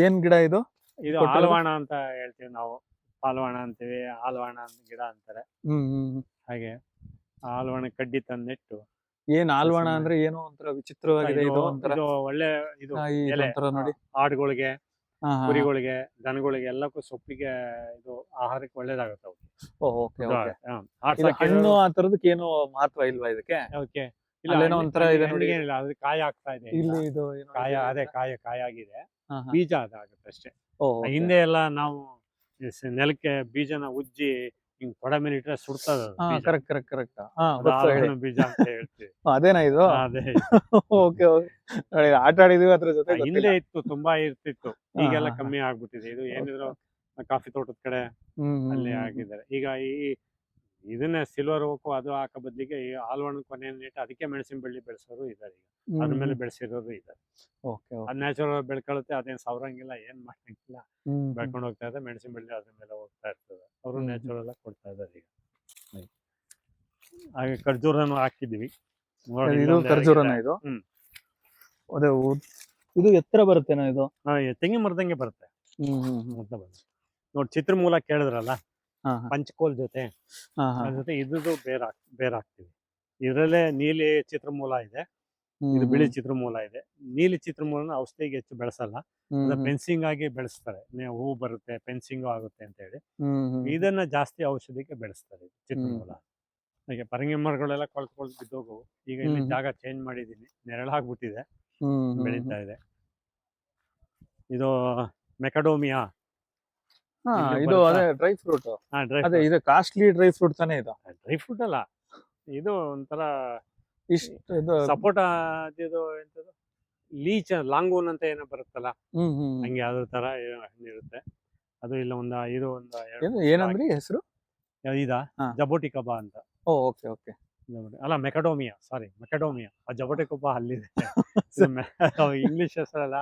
ಏನ್ ಗಿಡ ಇದು? ಇದು ಕೊಟ್ಟಿರೋದು? ಆಲವಾಣ ಅಂತ ಹೇಳ್ತೀವಿ ನಾವು. ಪಾಲವಾಣ ಅಂತೀವಿ, ಆಲವಾಣ ಅಂತ ಗಿಡ ಅಂತಾರೆ. ಹಾಗೆ ಆಲವಾಣ ಕಡ್ಡಿ ತಂದಿಟ್ಟು ಏನ್ ಆಲ್ವಾಣ ಸಸಿ ಅಂದ್ರೆ ಏನೋ ಒಂಥರ ವಿಚಿತ್ರವಾಗಿದೆ ಇದು ಒಂಥರ. ಇದು ಒಳ್ಳೆ ಇದು ಎಲೆ ಇದೊಂಥರ ನೋಡಿ. ಆಡುಗಳಿಗೆ, ಹಾ ಹಾ. ಕುರಿಗಳಿಗೆ, ದನಗಳಿಗೆ ಎಲ್ಲಕ್ಕೂ ಸೊಪ್ಪಿಗೆ ಇದು ಆಹಾರಕ್ಕೆ ಒಳ್ಳೇದಾಗುತ್ತೆ ಅವು. Okay okay. ಹಾರ್ಟ್ ಇದು ಹಣ್ಣು ಆ ತರದಕ್ಕೆ ಏನು ಮಹತ್ವ ಇಲ್ವಾ ಇದಕ್ಕೆ? ಓಕೆ. ಅಲ್ಲೇನೋ ಒಂಥರ ಇದೆ ನೋಡಿ. ಏನಿಲ್ಲ, ಅದು ಕಾಯಿ ಆಗ್ತಾ ಇದೆ. ಇಲ್ಲಿ ಇದು ಏನೋ ಕಾಯ ಇದೆ. ಅದೇ ಕಾಯಾಗಿದೆ, ಹಾ ಹಾ. ಬೀಜ ಅದಾಗುತ್ತೆ ಅಷ್ಟೇ. ಓ, okay. ಹಿಂದೆ ಎಲ್ಲ ನಾವು ನೆಲಕ್ಕೆ ಬೀಜನ ಉಜ್ಜಿ ಹಿಂಗ್ ತೊಡೆ ಮೇಲೆ ಇಟ್ರೆ ಸುಡ್ತದ ಹಾ, ಕರೆಕ್ಟ್ ಕರೆಕ್ಟ್ ಕರೆಕ್ಟ್. ಹಾ, ಅದು ಗೊತ್ತು ಹೇಳಿ. ಆಲೂಗಡ್ಡೆ ಬೀಜ ಅಂತ ಹೇಳ್ತೀವಿ. ಅದೇನಾ ಇದು? ಅದೇ ಓಕೆ ಓಕೆ. ನೋಡಿ, ಆಟ ಆಡಿದೀವಿ ಅದ್ರ ಜೊತೆ ಗೊತ್ತಿಲ್ಲ. ಹಿಂದೆ ಇತ್ತು, ತುಂಬಾ ಇರ್ತಿತ್ತು. ಹಾ, ಈಗೆಲ್ಲ ಹಾ, ಕಮ್ಮಿ ಆಗ್ಬಿಟ್ಟಿದೆ. ಇದು ಏನಿದ್ರು ಕಾಫಿ ತೋಟದ ಕಡೆ ಅಲ್ಲಿ ಹಾಕಿದ್ದಾರೆ. ಈಗ ಇದನ್ನ ಸಿಲ್ವರ್ ಓಕು ಅದು ಹಾಕೋ ಬದ್ಲಿಗೆ ಈ ಆಲ್ವಣ್ಣ ಕೊನೆಯನ್ನು ಇಟ್ಟು ಅದಕ್ಕೆ ಮೆಣಸಿನ ಬಳ್ಳಿ ಬೆಳೆಸೋರು ಇದ್ದಾರೆ. ಈಗ ಅದ್ರ ಮೇಲೆ ಬೆಳೆಸಿರೋರು ಇದ್ದಾರೆ. ಅದ್ ನ್ಯಾಚುರಲ್ ಬೆಳ್ಕೊಳುತ್ತೆ, ಅದೇನ್ ಸವರಂಗಿಲ್ಲ, ಏನ್ ಮಾಡಂಗಿಲ್ಲ, ಬೆಳ್ಕೊಂಡು ಹೋಗ್ತಾ ಇದೆ. ಮೆಣಸಿನ ಬಳ್ಳಿ ಅದ್ರ ಮೇಲೆ ಹೋಗ್ತಾ ಇರ್ತದೆ. ಅವರು ನ್ಯಾಚುರಲ್ ಆಗಿ ಕೊಡ್ತಾ ಇದ್ದಾರೆ ಈಗ. ಹಾಗೆ ಖರ್ಜೂರನು ಹಾಕಿದ್ವಿ. ಇದು ಖರ್ಜೂರನ ಇದು? ಅದೇ ಇದು ಎತ್ತರ ಬರುತ್ತೇನೋ ಇದು? ತೆಂಗಿನ ಮರದಂಗೆ ಬರುತ್ತೆ. ನೋಡಿ, ಚಿತ್ರಮೂಲ ಕೇಳಿದ್ರಲ್ಲ, ಪಂಚಕೋಲ್ ಜೊತೆ ಅದ್ರ ಜೊತೆ ಇದ್ರದ್ದು ಬೇರ್ ಹಾಕ್ತಿವಿ. ಇದ್ರಲ್ಲೇ ನೀಲಿ ಚಿತ್ರಮೂಲ ಇದೆ, ಇದು ಬಿಳಿ ಚಿತ್ರಮೂಲ ಇದೆ. ನೀಲಿ ಚಿತ್ರಮೂಲನ ಔಷಧಿಗೆ ಹೆಚ್ಚು ಬೆಳೆಸಲ್ಲ, ಫೆನ್ಸಿಂಗ್ ಆಗಿ ಬೆಳೆಸ್ತಾರೆ. ಹೂ ಬರುತ್ತೆ, ಫೆನ್ಸಿಂಗ್ ಆಗುತ್ತೆ ಅಂತ ಹೇಳಿ ಇದನ್ನ ಜಾಸ್ತಿ ಔಷಧಿಗೆ ಬೆಳೆಸ್ತಾರೆ ಚಿತ್ರಮೂಲ. ಹಾಗೆ ಪರಂಗಿ ಮರಗಳೆಲ್ಲ ಕೊಳ್ತು ಬಿದ್ದೋಗವು. ಈಗ ಇಲ್ಲಿ ಜಾಗ ಚೇಂಜ್ ಮಾಡಿದೀನಿ, ನೆರಳಾಗ್ಬಿಟ್ಟಿದೆ, ಬೆಳೀತಾ ಇದೆ. ಇದು ಮೆಕಡೋಮಿಯಾ. ಇದು ಅದೇ ಡ್ರೈ ಫ್ರೂಟ್. ಅದೇ ಇದು ಕಾಸ್ಟ್ಲಿ ಡ್ರೈ ಫ್ರೂಟ್ ತಾನೇ ಇದು? ಡ್ರೈ ಫ್ರೂಟ್ ಅಲ್ಲ, ಇದು ಒಂಥರ ಇಷ್ಟು ಇದು ಸಪೋಟ. ಇದು ಎಂತದು ಲೀಚ್ ಲಾಂಗೂನ್ ಅಂತ ಏನೋ ಬರುತ್ತಲ್ಲ, ಹಂಗೆ ಅದ್ರ ತರ ಹಣ್ಣಿರುತ್ತೆ ಅದು. ಇಲ್ಲ ಏನಂದ್ರಿ ಹೆಸರು? ಇದಾ ಜಬೋಟಿ ಕಬಾ ಅಂತ. Okay okay. ಅಲ್ಲ, ಮೆಕಡೋಮಿಯಾ, ಸಾರಿ, ಮೆಕಡೋಮಿಯಾ. ಆ ಜಬೋಟಿ ಕಬಾ ಅಲ್ಲಿದೆ. ಇಂಗ್ಲಿಷ್ ಹೆಸರಲ್ಲ,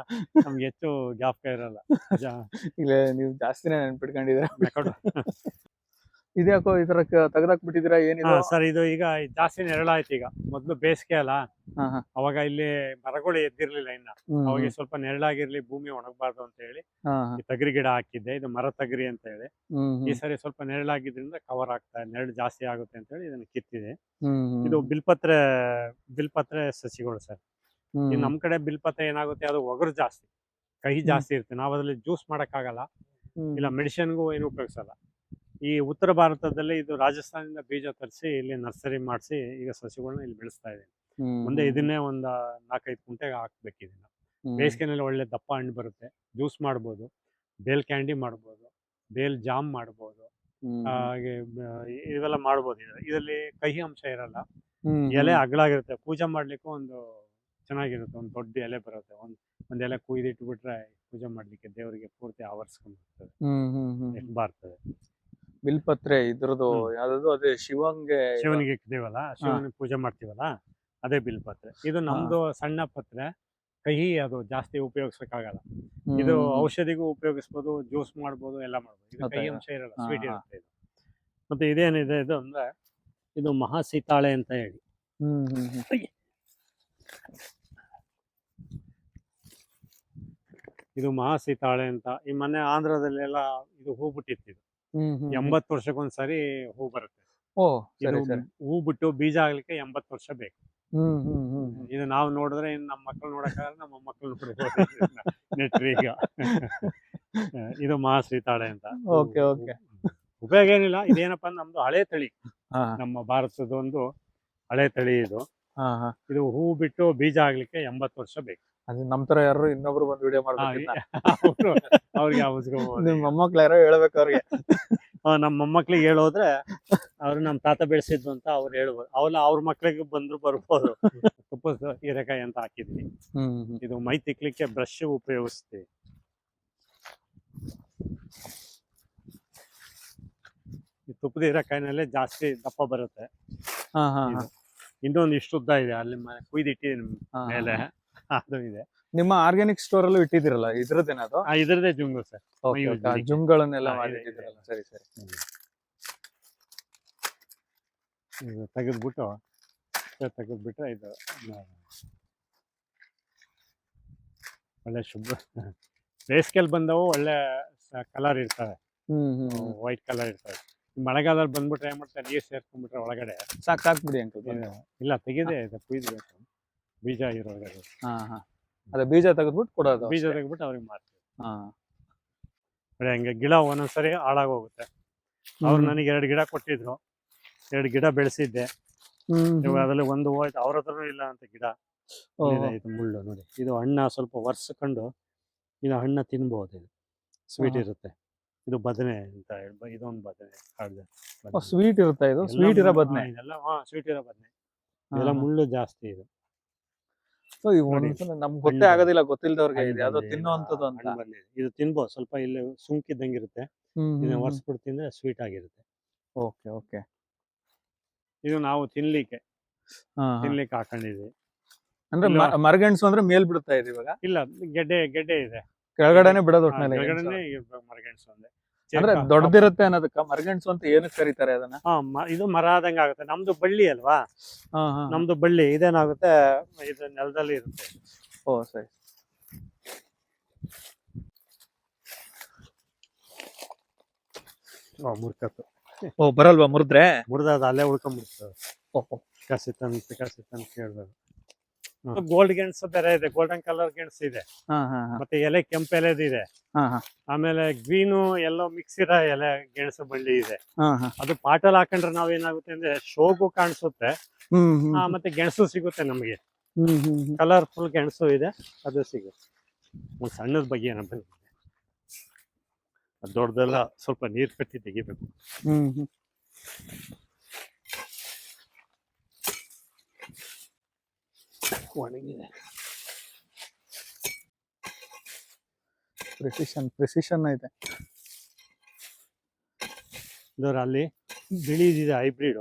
ನಮ್ಗೆ ಹೆಚ್ಚು ಜ್ಞಾಪಕ ಇರಲ್ಲ. ಇಲ್ಲ, ನೀವು ಜಾಸ್ತಿನೇ ನೆನ್ಪಿಟ್ಕೊಂಡಿದ್ದೀರಾ. ಇದ್ಯಾಕೋ ಈ ತರ ತೆಗ್ದಾಕ್ಬಿಟ್ಟಿದ್ದೀರಾ? ಏನಿದೆ ಸರ್, ಇದು ಈಗ ಜಾಸ್ತಿ ನೆರಳಾಯ್ತು. ಈಗ ಮೊದ್ಲು ಬೇಸಿಗೆ ಅಲ್ಲ, ಅವಾಗ ಇಲ್ಲಿ ಮರಗಳು ಎದ್ದಿರ್ಲಿಲ್ಲ ಇನ್ನ. ಅವಾಗ ಸ್ವಲ್ಪ ನೆರಳಾಗಿರ್ಲಿ, ಭೂಮಿ ಒಣಗಬಾರ್ದು ಅಂತ ಹೇಳಿ ಈ ತಗರಿ ಗಿಡ ಹಾಕಿದ್ದೆ. ಇದು ಮರ ತಗರಿ ಅಂತ ಹೇಳಿ. ಈ ಸರಿ ಸ್ವಲ್ಪ ನೆರಳಾಗಿದ್ರಿಂದ ಕವರ್ ಆಗ್ತಾ, ನೆರಳು ಜಾಸ್ತಿ ಆಗುತ್ತೆ ಅಂತ ಹೇಳಿ ಇದನ್ನ ಕಿತ್ತಿದೆ. ಇದು ಬಿಲ್ಪತ್ರೆ ಸಸಿಗಳು ಸರ್. ಈ ನಮ್ ಕಡೆ ಬಿಲ್ಪತ್ರೆ ಏನಾಗುತ್ತೆ, ಅದು ಒಗರು ಜಾಸ್ತಿ, ಕಹಿ ಜಾಸ್ತಿ ಇರುತ್ತೆ. ನಾವ್ ಅದ್ರಲ್ಲಿ ಜ್ಯೂಸ್ ಮಾಡಕ್ ಆಗಲ್ಲ, ಇಲ್ಲ ಮೆಡಿಸಿನ್ಗೂ ಏನು ಉಪಯೋಗಿಸಲ್ಲ. ಈ ಉತ್ತರ ಭಾರತದಲ್ಲಿ ಇದು ರಾಜಸ್ಥಾನದಿಂದ ಬೀಜ ತರಿಸಿ ಇಲ್ಲಿ ನರ್ಸರಿ ಮಾಡಿಸಿ ಈಗ ಸಸಿಗಳನ್ನ ಇಲ್ಲಿ ಬೆಳೆಸ್ತಾ ಇದೆ. ಮುಂದೆ ಇದನ್ನೇ ಒಂದ್ 4-5 ಕುಂಟೆಗೆ ಹಾಕ್ಬೇಕು. ಇದನ್ನ ಬೇಸಿಗೆನಲ್ಲಿ ಒಳ್ಳೆ ದಪ್ಪ ಹಣ್ಣು ಬರುತ್ತೆ, ಜ್ಯೂಸ್ ಮಾಡ್ಬೋದು, ಬೇಲ್ ಕ್ಯಾಂಡಿ ಮಾಡ್ಬೋದು, ಬೇಲ್ ಜಾಮ್ ಮಾಡ್ಬೋದು, ಹಾಗೆ ಇವೆಲ್ಲ ಮಾಡ್ಬೋದು. ಇದರಲ್ಲಿ ಕಹಿ ಅಂಶ ಇರಲ್ಲ, ಎಲೆ ಅಗಲಾಗಿರುತ್ತೆ. ಪೂಜೆ ಮಾಡ್ಲಿಕ್ಕೂ ಒಂದು ಚೆನ್ನಾಗಿರುತ್ತೆ. ಒಂದು ದೊಡ್ಡ ಎಲೆ ಬರುತ್ತೆ, ಒಂದ್ ಎಲೆ ಕುಯ್ದಿಟ್ಬಿಟ್ರೆ ಪೂಜೆ ಮಾಡ್ಲಿಕ್ಕೆ ದೇವರಿಗೆ ಪೂರ್ತಿ ಆವರಿಸ್ಕೊಂಡು ಬರ್ತದೆ. ಬಿಲ್ಪತ್ರೆ ಇದ್ರದ್ದು ಯಾವ್ದು? ಅದೇ ಶಿವನಿಗೆ ಇಕ್ತೀವಲ್ಲ, ಶಿವನಿಗೆ ಪೂಜೆ ಮಾಡ್ತೀವಲ್ಲ, ಅದೇ ಬಿಲ್ಪತ್ರೆ. ಇದು ನಮ್ದು ಸಣ್ಣ ಪತ್ರೆ, ಕಹಿ, ಅದು ಜಾಸ್ತಿ ಉಪಯೋಗಿಸಕ್ಕಾಗಲ್ಲ. ಇದು ಔಷಧಿಗೂ ಉಪಯೋಗಿಸ್ಬೋದು, ಜ್ಯೂಸ್ ಮಾಡ್ಬೋದು, ಎಲ್ಲ ಮಾಡ್ಬೋದು. ಇದು ಕಹಿ ಅಂಶ ಇರಲ್ಲ, ಸ್ವೀಟ್ ಇರುತ್ತೆ ಇದು. ಮತ್ತೆ ಇದೇನಿದೆ ಇದು ಅಂದ್ರೆ, ಇದು ಮಹಾಸೀತಾಳೆ ಅಂತ ಹೇಳಿ. ಇದು ಮಹಾಸೀತಾಳೆ ಅಂತ. ಈ ಮೊನ್ನೆ ಆಂಧ್ರದಲ್ಲೆಲ್ಲ ಇದು ಹೂ ಬಿಟ್ಟಿತ್ತು. ಇದು 80 ವರ್ಷಕ್ಕೊಂದ್ಸರಿ ಹೂ ಬರುತ್ತೆ. ಇದು ಹೂ ಬಿಟ್ಟು ಬೀಜ ಆಗ್ಲಿಕ್ಕೆ 80 ವರ್ಷ ಬೇಕು. ಇದು ನಾವು ನೋಡಿದ್ರೆ ನಮ್ಮ ಮಕ್ಕಳು ನೋಡಕ್ಕಾಗಲ್ಲ, ನಮ್ಮ ಮೊಮ್ಮಕ್ಕಳು ನೋಡ್ಬೋದು. ನೆಟ್ರಿ ಈಗ ಇದು ಮಹಾಸೀತಾಳೆ ಅಂತ. ಉಪಯೋಗ ಏನಿಲ್ಲ. ಇದೇನಪ್ಪ, ನಮ್ದು ಹಳೆ ತಳಿ, ನಮ್ಮ ಭಾರತದ ಒಂದು ಹಳೆ ತಳಿ ಇದು. ಇದು ಹೂ ಬಿಟ್ಟು ಬೀಜ ಆಗ್ಲಿಕ್ಕೆ 80 ವರ್ಷ ಬೇಕು. ಅದು ನಮ್ ತರ ಯಾರು ಇನ್ನೊಬ್ರು ಬಂದು ವಿಡಿಯೋ ಮಾಡ್ಬೇಕು, ಅವ್ರಿಗೆ ನಿಮ್ ಮೊಮ್ಮಕ್ಳು ಯಾರೋ ಹೇಳ್ಬೇಕು ಅವ್ರಿಗೆ. ನಮ್ಮ ಮೊಮ್ಮಕ್ಳಿಗೆ ಹೇಳೋದ್ರೆ ಅವ್ರು ನಮ್ಮ ತಾತ ಬೆಳೆಸಿದ್ದು ಅಂತ ಅವ್ರು ಹೇಳ್ಬೋದು. ಅವ್ರ ಮಕ್ಳಿಗೆ ಬಂದ್ರು ಬರ್ಬೋದು. ತುಪ್ಪದ ಹೀರೆಕಾಯಿ ಅಂತ ಹಾಕಿದ್ವಿ. ಇದು ಮೈ ತಿಕ್ಲಿಕ್ಕೆ ಬ್ರಷ್ ಉಪಯೋಗಿಸ್ತೀವಿ. ಈ ತುಪ್ಪದ ಹೀರೆಕಾಯಿನಲ್ಲೇ ಜಾಸ್ತಿ ದಪ್ಪ ಬರುತ್ತೆ. ಇನ್ನೊಂದು ಇಷ್ಟು ಉದ್ದ ಇದೆ, ಅಲ್ಲಿ ಕುಯ್ದಿಟ್ಟಿದ್ದೀನಿ ಮೇಲೆ, ಅದು ಇದೆ. ನಿಮ್ಮ ಆರ್ಗ್ಯಾನಿಕ್ ಸ್ಟೋರ್ ಅಲ್ಲೂ ಇಟ್ಟಿದ್ದೀರಲ್ಲ, ಇದ್ರದ್ದೇನ ಅದು? ಇದ್ರದೇ ಜುಂಗು ಸರ್. ಜುಂಗಳನ್ನೆಲ್ಲ ಮಾಡಿಟ್ಟಿದ್ದೀರಲ್ಲ, ಸರಿ ಸರಿ. ತೆಗೆದ್ಬಿಟ್ರೆ ಇದು ಒಳ್ಳೆ ಶುಭ್ರ ಬೇಸಿಗೆಯಲ್ಲಿ ಬಂದವು ಒಳ್ಳೆ ಕಲರ್ ಇರ್ತವೆ, ಹ್ಮ್ ವೈಟ್ ಕಲರ್ ಇರ್ತವೆ. ಮಳೆಗಾಲದಲ್ಲಿ ಬಂದ್ಬಿಟ್ರೆ ಏನ್ ಮಾಡ್ತಾರೆ, ನೀರ್ ಸೇರ್ಕೊಂಡ್ಬಿಟ್ರೆ ಒಳಗಡೆ ಸಾಕ್ಬಿಡಿ ಅಂಕಲ್. ಇಲ್ಲ ತೆಗಿದೆ ಕುಯ್ದ್ಬೇಕು, ಬೀಜ ಇರೋದು. ಅದೇ ಬೀಜ ತೆಗೆದ್ಬಿಟ್ಟು ಕೊಡೋದು, ಬೀಜ ತೆಗೆದ್ಬಿಟ್ಟು ಅವ್ರಿಗೆ ಮಾಡ್ತೀವಿ. ಹಾ ಹಂಗೆ ಗಿಡ ಒಂದೊಂದ್ಸರಿ ಹಾಳಾಗೋಗುತ್ತೆ. ಅವ್ರು ನನಗೆ 2 ಗಿಡ ಕೊಟ್ಟಿದ್ರು, 2 ಗಿಡ ಬೆಳೆಸಿದ್ದೆ. ಇವಾಗ ಅದ್ರಲ್ಲಿ ಒಂದು ಹೋಯ್ತು, ಅವ್ರ ಹತ್ರನೂ ಇಲ್ಲ ಅಂತ ಗಿಡ. ಇದು ಮುಳ್ಳು ನೋಡಿ, ಇದು ಹಣ್ಣ ಸ್ವಲ್ಪ ವರ್ಷಕೊಂಡು ಇದು ಹಣ್ಣ ತಿನ್ಬಹುದು, ಇದು ಸ್ವೀಟ್ ಇರುತ್ತೆ. ಇದು ಬದನೆ ಅಂತ ಹೇಳಿ, ಇದೊಂದು ಬದನೆ ಕಾಡ್ದೆ. ಸ್ವೀಟ್ ಇರುತ್ತೆ, ಇದು ಸ್ವೀಟ್ ಇರೋ ಬದನೆ. ಇದೆಲ್ಲ ಸ್ವೀಟ್ ಇರೋ ಬದನೆ, ಇದೆಲ್ಲ ಮುಳ್ಳು ಜಾಸ್ತಿ. ಇದು ನಮ್ಗೆ ಗೊತ್ತೇ ಆಗೋದಿಲ್ಲ, ಗೊತ್ತಿಲ್ದವ್ರಿಗೆ ಇದು ಯಾವ್ದೋ ತಿನ್ನುವಂಥದ್ದು ಅಂತ. ಇದು ತಿನ್ಬೋದು, ಸ್ವಲ್ಪ ಇಲ್ಲಿ ಸುಂಕಿದ್ದಂಗಿರುತ್ತೆ. ಇದನ್ನ ಒರೆಸ್ಬಿಟ್ಟು ತಿಂದ್ರೆ ಸ್ವೀಟ್ ಆಗಿರುತ್ತೆ. Okay okay. ಇದು ನಾವು ತಿನ್ಲಿಕ್ಕೆ ಹಾಕೊಂಡಿದ್ವಿ. ಅಂದ್ರೆ ಮರಗೆಣಸು ಅಂದ್ರೆ ಮೇಲ್ ಬಿಡುತ್ತಾ ಇದೆ ಇವಾಗ? ಇಲ್ಲ, ಗೆಡ್ಡೆ ಇದೆ ಕೆಳಗಡೆನೆ ಬಿಡೋದು ಒಟ್ಟಿನಲ್ಲಿ. ಮರಗೆಣಸು ಒಂದೇ, ಅಂದ್ರೆ ದೊಡ್ಡದಿರುತ್ತೆ ಅನ್ನೋದಕ್ಕ ಮರಗೆಣಸು ಅಂತ ಏನಕ್ಕೆ ಕರೀತಾರೆ ಅದನ್ನ? ಇದು ಮರ ಆದಂಗ ಆಗುತ್ತೆ. ನಮ್ದು ಬಳ್ಳಿ ಅಲ್ವಾ, ನಮ್ದು ಬಳ್ಳಿ ಇದೇನಾಗುತ್ತೆ, ಇದು ನೆಲದಲ್ಲಿ ಇರುತ್ತೆ. ಓ ಸರಿ. ಮುರ್ಕತ್ತು. ಓ ಬರಲ್ವಾ ಮುರಿದ್ರೆ? ಮುರಿದ ಅಲ್ಲೇ ಉಳ್ಕೊಂಡ್ಬಿಡ್ತದೆ. ಸಿಕ್ಕಸಿತ್ತ ಕೇಳ್ಬೇಕು. ಗೋಲ್ಡ್ ಗೆಣಸು ಬೇರೆ ಇದೆ, ಗೋಲ್ಡನ್ ಕಲರ್ ಗೆಣಸು ಇದೆ, ಮತ್ತೆ ಎಲೆ ಕೆಂಪು ಎಲೆದು ಇದೆ, ಆಮೇಲೆ ಗ್ರೀನು ಎಲ್ಲೋ ಮಿಕ್ಸ್ ಇರೋ ಎಲೆ ಗೆಣಸು ಬಳ್ಳಿ ಇದೆ. ಅದು ಪಾಟಲ್ ಹಾಕೊಂಡ್ರೆ ನಾವೇನಾಗುತ್ತೆ ಅಂದ್ರೆ ಶೋಗೂ ಕಾಣಿಸುತ್ತೆ, ಮತ್ತೆ ಗೆಣಸು ಸಿಗುತ್ತೆ ನಮಗೆ. ಕಲರ್ಫುಲ್ ಗೆಣಸು ಇದೆ, ಅದು ಸಿಗುತ್ತೆ. ಒಂದ್ ಸಣ್ಣದ ಬಗ್ಗೆ ಏನೋ ಬಂದಿದೆ, ದೊಡ್ಡದೆಲ್ಲ ಸ್ವಲ್ಪ ನೀರ್ ಕಟ್ಟಿ ತೆಗಿಬೇಕು. ಒಣಗಿದೆ. ಪ್ರಿಸಿಷನ್ ಐತೆ. ಅಲ್ಲಿ ಬಿಳಿದಿದೆ ಹೈಬ್ರಿಡ್,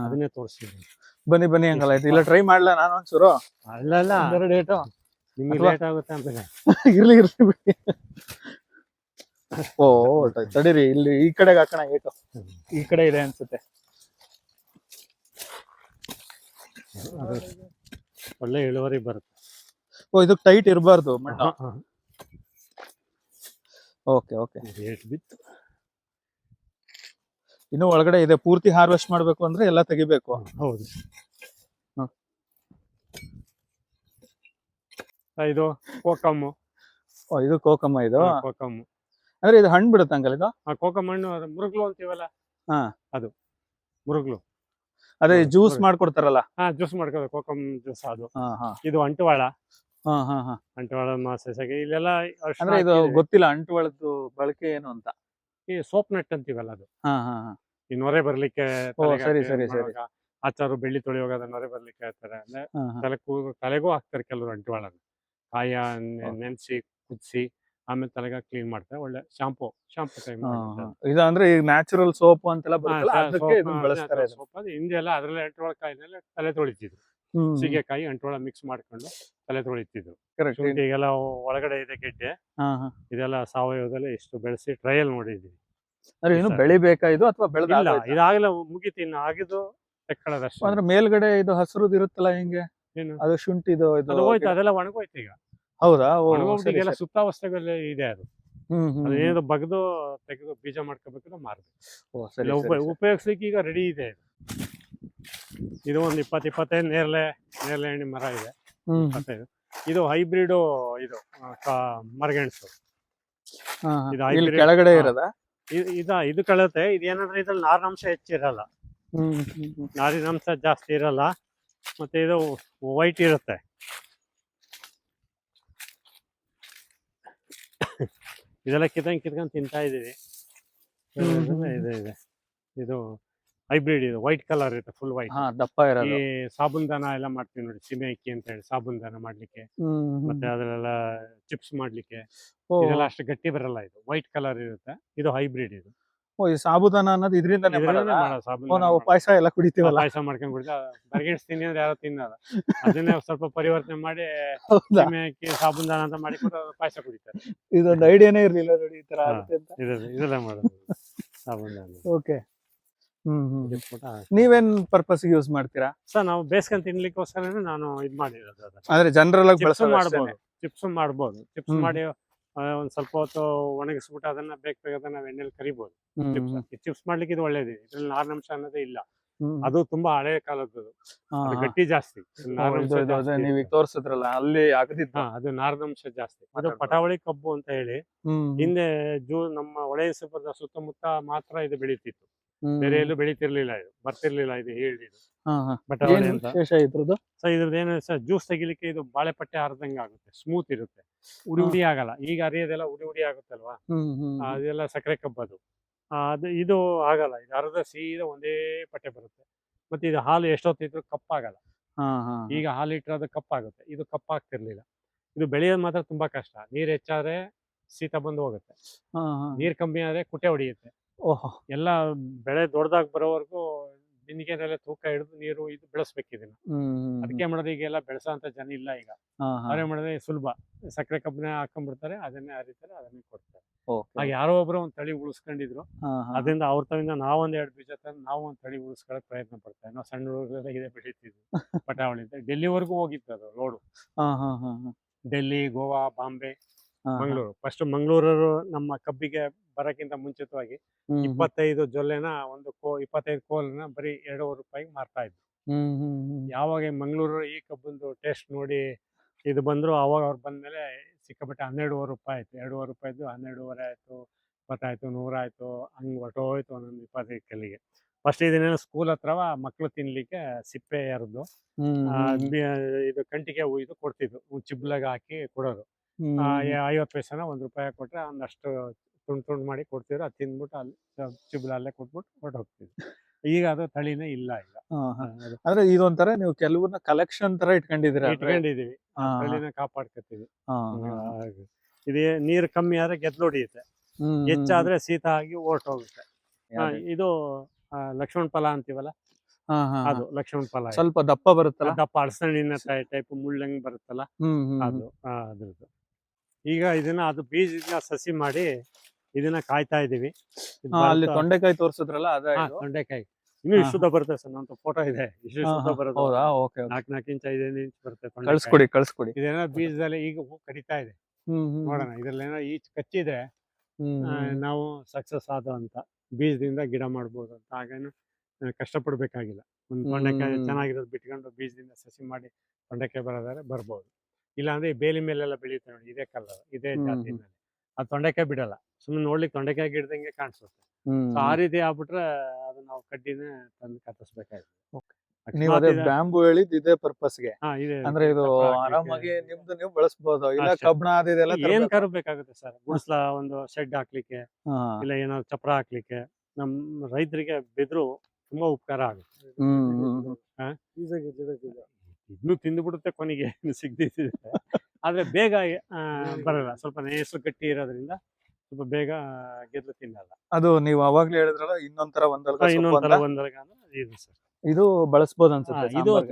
ಅದನ್ನೇ ತೋರಿಸ್ತೀನಿ. ಬನ್ನಿ ಹಂಗಲ್ಲ ಆಯ್ತು. ಇಲ್ಲ ಟ್ರೈ ಮಾಡ್ಲಾ ನಾನು ಒಂಚೂರು? ಅಲ್ಲ ಡೇಟು ನಿಮ್ಗೆ ಲೇಟ್ ಆಗುತ್ತೆ ಅಂತ. ಇರ್ಲಿ ಬಿಡಿ. ಓ ತಡೀರಿ, ಇಲ್ಲಿ ಈ ಕಡೆಗೆ ಹಾಕೋಣ. ಏಟು ಈ ಕಡೆ ಇದೆ ಅನ್ಸುತ್ತೆ. ಒಳ್ಳೆ ಇಳುವರಿ ಬರುತ್ತೆ. ಓ ಇದು ಟೈಟ್ ಇರಬಾರ್ದು ಮಣ್ಣು. Okay okay. ಬಿತ್ತು ಇನ್ನು ಒಳಗಡೆ ಇದೆ, ಪೂರ್ತಿ ಹಾರ್ವೆಸ್ಟ್ ಮಾಡ್ಬೇಕು ಅಂದ್ರೆ ಎಲ್ಲ ತೆಗಿಬೇಕು. ಹೌದು. ಇದು ಕೋಕಮ್ಮು. ಓ ಇದು ಕೋಕಮ್ಮ. ಇದು ಕೋಕಮ್ಮು ಅಂದ್ರೆ ಇದು ಹಣ್ಣು ಬಿಡುತ್ತೆ ಅಂಕಲ್ ಇದು? ಕೋಕಮ್ ಹಣ್ಣು, ಮುರುಗ್ಲು ಅಂತೀವಲ್ಲ, ಅದು ಮುರುಗ್ಲು. ಅದೇ ಜ್ಯೂಸ್ ಮಾಡ್ಕೊಡ್ತಾರಲ್ಲ? ಜ್ಯೂಸ್ ಮಾಡ್ಕೋದು, ಕೋಕಮ್ ಜ್ಯೂಸ್. ಅದು ಇದು ಅಂಟುವಾಳ. ಅಂಟುವಾಳ ಮಾಸೆಗೆ ಇಲ್ಲೆಲ್ಲ. ಅಂದ್ರೆ ಇದು ಗೊತ್ತಿಲ್ಲ ಅಂಟುವಾಳದ್ದು ಬಳಕೆ ಏನು ಅಂತ. ಈ ಸೋಪ್ ನಟ್ ಅಂತೀವಲ್ಲ, ಅದು ಈ ನೊರೆ ಬರ್ಲಿಕ್ಕೆ, ಆಚಾರು ಬೆಳ್ಳಿ ತೊಳೆಯುವಾಗ ನೊರೆ ಬರ್ಲಿಕ್ಕೆ ಹೇಳ್ತಾರೆ. ಅಂದ್ರೆ ತಲೆಗೂ ಹಾಕ್ತಾರೆ ಕೆಲವರು ಅಂಟುವಾಳನ. ಕಾಯ ನೆನ್ಸಿ ಕುದಿಸಿ ಆಮೇಲೆ ತಲೆಗ ಕ್ಲೀನ್ ಮಾಡ್ತಾರೆ. ಒಳ್ಳೆ ಶಾಂಪು ಇದು ಅಂದ್ರೆ ಈಗ ನ್ಯಾಚುರಲ್ ಸೋಪ್ ಅಂತೆಲ್ಲ ಬಳಸ್ತಾರೆ. ಸೋಪ್ ಅದು ಹಿಂದೆ ಎಲ್ಲ ಅದ್ರಲ್ಲೇ ಅಂಟುವಾಳ ಕಾಯಿನೆಲ್ಲ ತಲೆ ತೊಳಿತಿದ್ರು. ಸೀಗೆಕಾಯಿ ಅಂಟುವಾಳ ಮಿಕ್ಸ್ ಮಾಡ್ಕೊಂಡು ತಲೆ ತೊಳಿತಿದ್ರು. ಈಗೆಲ್ಲ ಒಳಗಡೆ ಇದೆ ಗೆಡ್ಡೆ, ಇದೆಲ್ಲ ಸಾವಯವದಲ್ಲಿ ಇಷ್ಟು ಬೆಳೆಸಿ ಟ್ರಯಲ್ ನೋಡಿದೀವಿ. ಇನ್ನು ಬೆಳಿಬೇಕಾ ಇದು ಅಥವಾ ಬೆಳೆದಿಲ್ಲ? ಇದಾಗಲೇ ಮುಗಿತು, ಇನ್ನು ಆಗಿದ್ದು ತೆಕ್ಕೊಳ್ಳೋದಷ್ಟೇ. ಅಂದ್ರೆ ಮೇಲ್ಗಡೆ ಇದು ಹಸಿರುದು ಇರುತ್ತಲ್ಲ ಹಿಂಗೆ, ಅದು ಶುಂಠಿದು ಹೋಯ್ತು, ಅದೆಲ್ಲ ಒಣಗೋಯ್ತು ಈಗ. ಹೌದಾ? ಈಗೆಲ್ಲ ಸುಪ್ತಾವಸ್ಥೆಗಳೇ ಇದೆ. ಅದು ಅದೇನೋ ಬಗ್ದು ತೆಗೆದು ಬೀಜ ಮಾಡ್ಕೋಬೇಕು, ಮಾರ್ಬೇಕು. ಉಪಯೋಗಿಸ್ಲಿಕ್ಕೆ ಈಗ ರೆಡಿ ಇದೆ. ಇದು ಒಂದು 20-25 ನೇರಳೆ ಹಣ್ಣಿ ಮರ ಇದೆ. 25. ಇದು ಹೈಬ್ರಿಡ್, ಇದು ಮರಗೆಣಸು. ಇದು ಕೆಳಗಡೆ ಇರೋದಾ? ಇದು ಕಳತೆ. ಇದೇನಂದ್ರೆ ಇದ್ರಲ್ಲಿ ನಾರಿನಾಂಶ ಹೆಚ್ಚಿರಲ್ಲ, ನಾರಿನಾಂಶ ಜಾಸ್ತಿ ಇರಲ್ಲ, ಮತ್ತೆ ಇದು ವೈಟ್ ಇರುತ್ತೆ. ಇದೆಲ್ಲ ಕಿತ್ಕೊಂಡು ತಿಂತಾ ಇದೀವಿ. ಇದೆ ಇದು ಹೈಬ್ರಿಡ್, ಇದು ವೈಟ್ ಕಲರ್ ಇರುತ್ತೆ, ಫುಲ್ ವೈಟ್, ದಪ್ಪ ಇರೋದು. ಈ ಸಾಬೂನ್ ದಾನ ಎಲ್ಲ ಮಾಡ್ತೀವಿ ನೋಡಿ, ಸೀಮೆ ಅಕ್ಕಿ ಅಂತ ಹೇಳಿ ಸಾಬೂನ್ ದಾನ ಮಾಡ್ಲಿಕ್ಕೆ, ಮತ್ತೆ ಅದ್ರೆಲ್ಲ ಚಿಪ್ಸ್ ಮಾಡ್ಲಿಕ್ಕೆ. ಇದೆಲ್ಲ ಅಷ್ಟು ಗಟ್ಟಿ ಬರಲ್ಲ, ಇದು ವೈಟ್ ಕಲರ್ ಇರುತ್ತೆ. ಇದು ಹೈಬ್ರಿಡ್. ಇದು ಈ ಸಾಬೂದಾನ ಅನ್ನೋದು ಇದರಿಂದಾನೇ ನಾವು ಪಾಯಸ ಎಲ್ಲ ಕುಡಿತೀವಲ್ಲ, ಪಾಯಸ ಮಾಡ್ಕೊಂಡು ಕುಡಿದ. ಬರಗೆಣಸು ತಿನ್ನಿ ಅಂದ್ರೆ ಯಾರು ತಿನ್ನಲ್ಲ, ಅದನ್ನೇ ಸ್ವಲ್ಪ ಪರಿವರ್ತನೆ ಮಾಡಿ ಸೀಮೆ ಅಕ್ಕಿ ಸಾಬೂನ್ ದಾನ ಅಂತ ಮಾಡಿ ಪಾಯಸ ಕುಡಿತಾರೆ. ಇದೊಂದು ಐಡಿಯಾನೇ ಇರ್ಲಿಲ್ಲ ನೋಡಿ, ಈ ತರ ಇದೆಲ್ಲ ಮಾಡೋದು ಸಾಬೂನ್ ದಾನ. ಓಕೆ. ನೀವೇನ್ ಪರ್ಪಸ್ ಯೂಸ್ ಮಾಡ್ತೀರಾ ಸರ್? ನಾವು ಬೇಸ್ಕೊಂಡ್ ತಿನ್ಲಿಕ್ಕೋಸ್ಕರ ನಾನು ಇದ್ ಮಾಡಿರೋದು. ಅಂದ್ರೆ ಜನರಲ್ ಆಗಿ ಮಾಡ್ಬೋದು, ಚಿಪ್ಸ್ ಮಾಡ್ಬೋದು. ಚಿಪ್ಸ್ ಮಾಡಿ ಒಂದ್ ಸ್ವಲ್ಪ ಹೊತ್ತು ಒಣಗಿಸ್ಬಿಟ್ಟು ಅದನ್ನ ಬೇಕಾದ್ರೆ ನಾವು ಎಣ್ಣೆಲಿ ಕರಿಬಹುದು. ಹ್ಮ್ ಚಿಪ್ಸ್ ಮಾಡ್ಲಿಕ್ಕೆ ಇದು ಒಳ್ಳೇದು. ಇದ್ರಲ್ಲಿ ನಾರಿನಂಶ ಅನ್ನೋದೇ ಇಲ್ಲ. ಹ್ಮ್ ಅದು ತುಂಬಾ ಹಳೆ ಕಾಲದ್ದು. ಹಾ, ಅದು ಹಾ. ಗಟ್ಟಿ ಜಾಸ್ತಿ. ನಾರಿನಂಶ ಇದು ಅದೇ ಜಾಸ್ತಿ ನೀವೀಗ ಇರುತ್ತೆ. ತೋರ್ಸಿದ್ರಲ್ಲ ಅಲ್ಲಿ ಆಗದಿತ್ತು. ಹಾ, ಅದು ನಾರಿನಂಶ ಜಾಸ್ತಿ. ಅದು ಮಾತಾಡ್ಬೋದು. ಪಟಾವಳಿ ಕಬ್ಬು ಅಂತ ಹೇಳಿ ಹ್ಮ್ ಹಿಂದೆ ನಮ್ಮ ಹೊಳೆನರಸೀಪುರದ ಸುತ್ತಮುತ್ತ ಮಾತ್ರ ಇದು ಬೆಳೀತಿತ್ತು. ಹ್ಮ್ ಬೇರೆ ಎಲ್ಲೂ ಬೆಳೀತಿರ್ಲಿಲ್ಲ, ಇದು ಬರ್ತಿರ್ಲಿಲ್ಲ ಇದು ಹೇಳಿ ಹಾ, ಹಾ. ಪಟಾವಳಿ ಏನ್ ಅಂತ. ವಿಶೇಷ ಇದ್ರದ್ದು? ಸೊ ಇದ್ರದ್ದು ಏನು ಸರ್, ಜ್ಯೂಸ್ ತೆಗಿಲಿಕ್ಕೆ ಇದು ಬಾಳೆಪಟ್ಟೆ ಹರಿದಂಗೆ ಆಗುತ್ತೆ, ಸ್ಮೂತ್ ಇರುತ್ತೆ, ಉಡಿ ಉಡಿ ಆಗಲ್ಲ. ಈಗ ಅರಿಯೋದೆಲ್ಲ ಉಡಿ ಉಡಿ ಆಗುತ್ತಲ್ವಾ, ಅದೆಲ್ಲ ಸಕ್ಕರೆ ಕಬ್ಬದು. ಇದು ಆಗಲ್ಲ, ಇದು ಅರ್ಧ ಸೀದಾ ಒಂದೇ ಪಟ್ಟೆ ಬರುತ್ತೆ. ಮತ್ತೆ ಇದು ಹಾಲು ಎಷ್ಟೊತ್ತಿದ್ರು ಕಪ್ಪಾಗಲ್ಲ. ಹಾ, ಹಾ. ಈಗ ಹಾಲು ಇಟ್ಟರೆ ಅದು ಕಪ್ಪಾಗುತ್ತೆ, ಇದು ಕಪ್ಪಾಗ್ತಿರ್ಲಿಲ್ಲ. ಇದು ಬೆಳೆಯೋದು ಮಾತ್ರ ತುಂಬಾ ಕಷ್ಟ. ನೀರ್ ಹೆಚ್ಚಾದ್ರೆ ಶೀತ ಬಂದು ಹೋಗುತ್ತೆ, ಹಾ, ಹಾ. ನೀರ್ ಕಮ್ಮಿ ಆದ್ರೆ ಕುಟೆ ಹೊಡಿಯುತ್ತೆ. ಓಹೋ. ಎಲ್ಲ ಬೆಳೆ ದೊಡ್ಡದಾಗಿ ಬರೋವರೆಗೂ ಬಿಂದಿಗೆನಲ್ಲೇ ತೂಕ ಹಿಡಿದು ನೀರು ಇದು ಬೆಳೆಸ್ಬೇಕು ಇದನ್ನ. ಅದಕ್ಕೆ ಮಾಡೋದು, ಈಗೆಲ್ಲ ಬೆಳೆಸೋ ಅಂತ ಜನ ಇಲ್ಲ ಈಗ. ಹಾ, ಹಾ. ಅವರೇ ಮಾಡಿದ್ರೆ ಸುಲಭ, ಸಕ್ಕರೆ ಕಬ್ಬನ್ನ ಹಾಕೊಂಡ್ಬಿಡ್ತಾರೆ, ಅದನ್ನೇ ಹರಿತಾರೆ, ಅದನ್ನೇ ಕೊಡ್ತಾರೆ. ಓಕೆ. ಆಗ ಯಾರೋ ಒಬ್ರು ಒಂದ್ ತಳಿ ಉಳಿಸ್ಕೊಂಡಿದ್ರು, ಹಾ, ಹಾ. ಅದರಿಂದ ಅವ್ರ ತವಿಂದ ನಾವೊಂದ್ 2 ಬೀಜ ತಂದು ನಾವು ಒಂದ್ ತಳಿ ಉಳಿಸ್ಕೊಳಕ್ ಪ್ರಯತ್ನ ಪಡ್ತೇವೆ. ನಾವು ಸಣ್ಣ ಹುಡುಗರೆಲ್ಲ ಇದೇ ಬೆಳೀತಿದ್ವಿ ಪಟಾವಳಿ ಅಂತ. ಡೆಲ್ಲಿವರೆಗೂ ಹೋಗಿತ್ತು ಅದು ಲೋಡು. ಹಾ, ಹಾ, ಹಾ, ಹಾ. ಡೆಲ್ಲಿ, ಗೋವಾ, ಬಾಂಬೆ, ಹಾ, ಹಾ. ಮಂಗಳೂರು. ಫಸ್ಟ್ ಮಂಗಳೂರವರು ನಮ್ಮ ಕಬ್ಬಿಗೆ ಬರಕ್ಕಿಂತ ಮುಂಚಿತವಾಗಿ 25 ಜೊಲ್ಲೆನ 25 ಕೋಲನ್ನ ಬರೀ 2.5 ರೂಪಾಯಿಗೆ ಮಾರ್ತಾ ಇದ್ರು. ಯಾವಾಗ ಮಂಗಳೂರು ಈ ಕಬ್ಬಂದು ಟೇಸ್ಟ್ ನೋಡಿ ಇದು ಬಂದ್ರು, ಅವಾಗ ಅವ್ರು ಬಂದ್ಮೇಲೆ ಸಿಕ್ಕಾಪಟ್ಟೆ 12.5 ರೂಪಾಯಿ ಆಯ್ತು. 2.5 ರೂಪಾಯಿದ್ದು 12.5 ಆಯ್ತು, 20 ಆಯ್ತು, 100 ಆಯ್ತು, ಹಂಗ್ ಹೊರಟೋಯ್ತು ಒಂದೊಂದು 25 ಕಲ್ಲಿಗೆ. ಫಸ್ಟ್ ಇದನ್ನೇನೋ ಸ್ಕೂಲ್ ಹತ್ರವ ಮಕ್ಳು ತಿನ್ಲಿಕ್ಕೆ ಸಿಪ್ಪೆ ಎರ್ದು ಇದು ಕಂಟಿಗೆ ಉಯ್ದು ಕೊಡ್ತಿದ್ರು, ಚಿಬ್ಲಾಗ ಹಾಕಿ ಕೊಡೋರು. 50 ಪೈಸೆನ 1 ರೂಪಾಯಿ ಕೊಟ್ರೆ ಒಂದಷ್ಟು ತುಂಡು ಮಾಡಿ ಕೊಡ್ತಿದ್ರು. ಅದು ತಿಂದ್ಬಿಟ್ಟು ಅಲ್ಲಿ ಚಿಬ್ಲ ಅಲ್ಲೇ ಕೊಟ್ಬಿಟ್ಟು ಹೊರಟೋಗ್ತಿದ್ರು. ಈಗ ಅದು ತಳಿನೇ ಇಲ್ಲ ಈಗ. ಅಂದ್ರೆ ಇದೊಂಥರ ನೀವು ಕೆಲವನ್ನ ಕಲೆಕ್ಷನ್ ತರ ಇಟ್ಕೊಂಡಿದೀರ? ಇಟ್ಕೊಂಡಿದೀವಿ, ತಳಿನ ಕಾಪಾಡ್ಕೊತೀವಿ. ಇದೇ ನೀರು ಕಮ್ಮಿ ಆದ್ರೆ ಗೆದ್ಲು ಹೊಡಿಯುತ್ತೆ, ಹೆಚ್ಚಾದ್ರೆ ಶೀತ ಆಗಿ ಹೊರಟೋಗುತ್ತೆ. ಇದು ಲಕ್ಷ್ಮಣ ಫಲ ಅಂತೀವಲ್ಲ, ಅದು ಲಕ್ಷ್ಮಣ ಫಲ. ಸ್ವಲ್ಪ ದಪ್ಪ ಬರುತ್ತಲ್ಲ, ದಪ್ಪ ಅಳಸಣ್ಣಿನ ಟೈಪ್ ಮುಳ್ಳಂಗ್ ಬರುತ್ತಲ್ಲ, ಅದು ಅದ್ರದ್ದು. ಈಗ ಇದನ್ನ ಅದು ಬೀಜದಿಂದ ಸಸಿ ಮಾಡಿ ಇದನ್ನ ಕಾಯ್ತಾ ಇದೀವಿ. ಅಲ್ಲಿ ತೊಂಡೆಕಾಯಿ ತೋರ್ಸಿದ್ರಲ್ಲ, ತೊಂಡೆಕಾಯಿ ಇನ್ನು ಇಷ್ಟುದ್ದ ಬರುತ್ತೆ ಸರ್, ನಂದು ಫೋಟೋ ಇದೆ. ಇಷ್ಟು ಬರುತ್ತೆ, 4 ಇಂಚ್ 5 ಇಂಚ್ ಬರುತ್ತೆ. ಕಳ್ಸ್ಕೊಡಿ. ಇದೇನೋ ಬೀಜದಲ್ಲಿ ಈಗ ಹೂ ಕಡಿತಾ ಇದೆ, ನೋಡೋಣ. ಇದ್ರಲ್ಲಿ ಏನೋ ಈಚ್ ಕಚ್ಚಿದ್ರೆ ನಾವು ಸಕ್ಸಸ್ ಆದ ಅಂತ, ಬೀಜದಿಂದ ಗಿಡ ಮಾಡ್ಬೋದು ಅಂತ. ಹಾಗೇನು ಕಷ್ಟಪಡ್ಬೇಕಾಗಿಲ್ಲ. ಒಂದು ತೊಂಡೆಕಾಯಿ ಚೆನ್ನಾಗಿರೋದು ಬಿಟ್ಕೊಂಡು ಬೀಜದಿಂದ ಸಸಿ ಮಾಡಿ ತೊಂಡೆಕಾಯಿ ಬರೋದಾದ್ರೆ ಬರ್ಬೋದು. ಇಲ್ಲಾಂದ್ರೆ ಈ ಬೇಲಿ ಮೇಲೆಲ್ಲ ಬೆಳೀತಾ ನೋಡಿ, ಇದೇ ಕಲರ್, ಇದೇ ಜಾತಿ ಮೇಲೆ, ಅದು ತೊಂಡೆಕಾಯಿ ಬಿಡಲ್ಲ. ಸುಮ್ಮನೆ ನೋಡ್ಲಿಕ್ಕೆ ತೊಂಡೆಕಾಯಿ ಗಿಡದಂಗೆ ಕಾಣಿಸುತ್ತೆ. ಆ ರೀತಿ ಆಗ್ಬಿಟ್ರೆ ಅದು ನಾವು ಕಡ್ಡಿನೇ ತಂದು ಕತ್ತರಿಸ್ಬೇಕಾಗುತ್ತೆ. ನೀವು ಅದೇ ಬ್ಯಾಂಬು ಹೇಳಿದ್ ಇದೇ ಪರ್ಪಸ್ಗೆ, ಅಂದ್ರೆ ಇದು ಆರಾಮಾಗಿ ನಿಮ್ದು ನೀವು ಬಳಸಬಹುದು. ಇಲ್ಲ ಕಬ್ಬಣ ಅದೆಲ್ಲ ಏನ್ ಕರ್ಬೇಕಾಗುತ್ತೆ ಸರ್, ಗುಡ್ಸ್ಲ ಒಂದು ಶೆಡ್ ಹಾಕ್ಲಿಕ್ಕೆ, ಇಲ್ಲ ಏನಾದ್ರು ಚಪ್ರ ಹಾಕ್ಲಿಕ್ಕೆ, ನಮ್ ರೈತರಿಗೆ ಬಿದ್ರು ತುಂಬಾ ಉಪಕಾರ ಆಗುತ್ತೆ. ಇನ್ನು ತಿಂದ್ಬಿಡುತ್ತೆ ಕೊನೆಗೆ, ಸಿಗ್ದಿದೆ. ಆದ್ರೆ ಬೇಗ ಬರಲ್ಲ, ಸ್ವಲ್ಪ ನೇಸು ಗಟ್ಟಿ ಇರೋದ್ರಿಂದ ಸ್ವಲ್ಪ ಬೇಗ ಗೆದ್ಲು ತಿನ್ನಲ್ಲ. ಅದು ನೀವು ಅವಾಗ್ಲೇ ಹೇಳಿದ್ರಲ್ಲ, ಇನ್ನೊಂಥರ ಒಂದಲ್ಗ ಇದು ಸರ್, ಇದು ಬಳಸಬಹುದು ಅನ್ಸುತ್ತೆ.